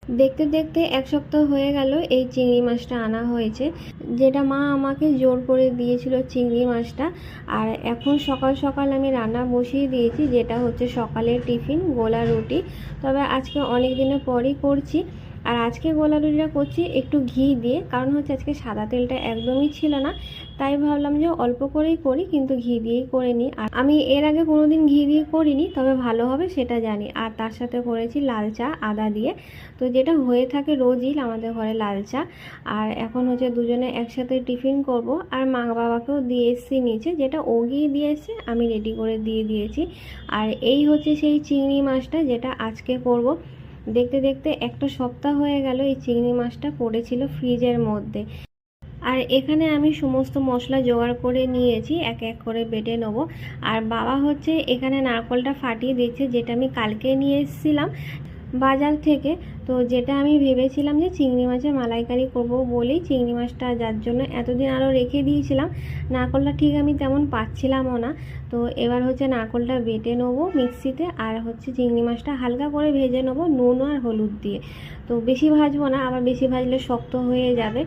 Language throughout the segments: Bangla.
দেখতে দেখতে এক সপ্তাহ হয়ে গেল এই চিংড়ি মাছটা আনা হয়েছে, যেটা মা আমাকে জোর করে দিয়েছিল চিংড়ি মাছটা। আর এখন সকাল সকাল আমি রান্না বসিয়ে দিয়েছি, যেটা হচ্ছে সকালের টিফিন গোলা রুটি। তবে আজকে অনেক দিনের পরই করছি। আর আজকে গোলা রুটিটা করছি একটু ঘি দিয়ে, কারণ হচ্ছে আজকে সাদা তেলটা একদমই ছিল না, তাই ভাবলাম যে অল্প করেই করি, কিন্তু ঘি দিয়েই করে নিই। আর আমি এর আগে কোনোদিন ঘি দিয়ে করিনি, তবে ভালো হবে সেটা জানি। আর তার সাথে করেছি লাল চা আদা দিয়ে, তো যেটা হয়ে থাকে রোজই আমাদের ঘরে লাল চা। আর এখন হচ্ছে দুজনে একসাথে টিফিন করব। আর মা বাবাকেও দিয়ে এসেছি নিচে, যেটা ও গিয়ে দিয়ে এসছে, আমি রেডি করে দিয়ে দিয়েছি। আর এই হচ্ছে সেই চিংড়ি মাছটা যেটা আজকে করব। দেখতে দেখতে একটা সপ্তাহ হয়ে গেল এই চিংড়ি মাছটা পড়েছিল ফ্রিজের মধ্যে। আর এখানে আমি সমস্ত মশলা জোগাড় করে নিয়েছি, এক এক করে বেটে নেবো। আর বাবা হচ্ছে এখানে নারকলটা ফাটিয়ে দিচ্ছে, যেটা আমি কালকে নিয়ে এসেছিলাম বাজার থেকে। তো যেটা আমি ভেবেছিলাম যে চিংড়ি মাছের মালাইকারি করব বলেই চিংড়ি মাছটা, যার জন্য এতদিন আরও রেখে দিয়েছিলাম। নারকলটা ঠিক আমি তেমন পাচ্ছিলামও না। তো এবার হচ্ছে নারকলটা বেটে নেবো মিক্সিতে, আর হচ্ছে চিংড়ি মাছটা হালকা করে ভেজে নেবো নুন আর হলুদ দিয়ে। তো বেশি ভাজবো না, আবার বেশি ভাজলে শক্ত হয়ে যাবে।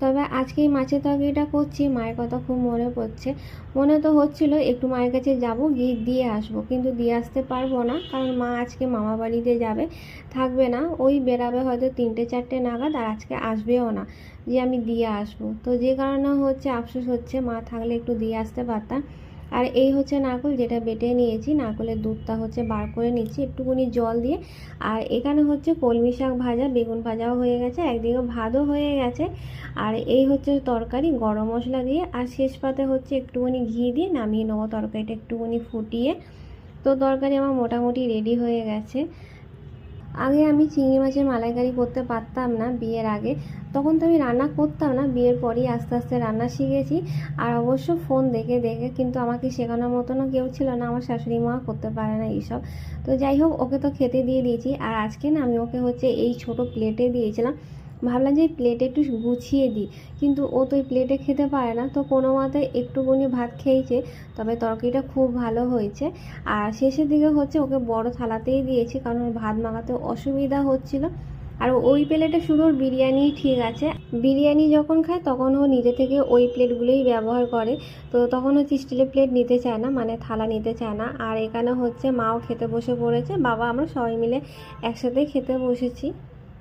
তবে আজকে এই মাছের তরকারিটা করছি, মায়ের কথা খুব মনে পড়ছে। মনে তো হচ্ছিল একটু মায়ের কাছে যাব, গিয়ে দিয়ে আসবো, কিন্তু দিয়ে আসতে পারবো না, কারণ মা আজকে মামা বাড়িতে যাবে, থাকবে না। ওই বেরাবে হয়তো 3টে 4টে নাগাদ, আর আজকে আসবেও না যে আমি দিয়ে আসবো। তো যে কারণে হচ্ছে আফসোস হচ্ছে, মা থাকলে একটু দিয়ে আসতে পারতাম। আর এই হচ্ছে নারকেল যেটা বেটে নিয়েছি, নারকেলের দুধটা হচ্ছে বার করে নিচ্ছি একটুখানি জল দিয়ে। আর এখানে হচ্ছে কলমি শাক ভাজা, বেগুন ভাজাও হয়ে গেছে, একদিকে ভাতও হয়ে গেছে। আর এই হচ্ছে তরকারি গরম মশলা দিয়ে, আর শেষ পাতে হচ্ছে একটুখানি ঘি দিয়ে নামিয়ে নেবো তরকারিটা একটুখানি ফুটিয়ে। তো তরকারি আমার মোটামুটি রেডি হয়ে গেছে। আগে আমি চিংড়ি মাছের মালাইকারি করতে পারতাম না বিয়ের আগে, তখন তো আমি রান্না করতাম না, বিয়ের পরই আস্তে আস্তে রান্না শিখেছি। আর অবশ্য ফোন দেখে দেখে, কিন্তু আমাকে শেখানোর মতনও কেউ ছিল না, আমার শাশুড়ি মা করতে পারে না এইসব। তো যাই হোক, ওকে তো খেতে দিয়ে দিয়েছি। আর আজকে না আমি ওকে হচ্ছে এই ছোট প্লেটে দিয়েছিলাম, ভাবলাম যে এই প্লেটে একটু গুছিয়ে দিই, কিন্তু ও তো এই প্লেটে খেতে পারে না, তো কোনো মতে একটুখানি ভাত খেয়েছে। তবে তরকারিটা খুব ভালো হয়েছে। আর শেষের দিকে হচ্ছে ওকে বড় থালাতেই দিয়েছি, কারণ ভাত মাখাতে অসুবিধা হচ্ছিল। আর ওই প্লেটে শুধু ওর বিরিয়ানিই ঠিক আছে, বিরিয়ানি যখন খায় তখন ও নিজে থেকে ওই প্লেটগুলোই ব্যবহার করে। তো তখন হচ্ছে স্টিলের প্লেট নিতে চায় না, মানে থালা নিতে চায় না। আর এখানে হচ্ছে মাও খেতে বসে পড়েছে, বাবা আমরা সবাই মিলে একসাথে খেতে বসেছি।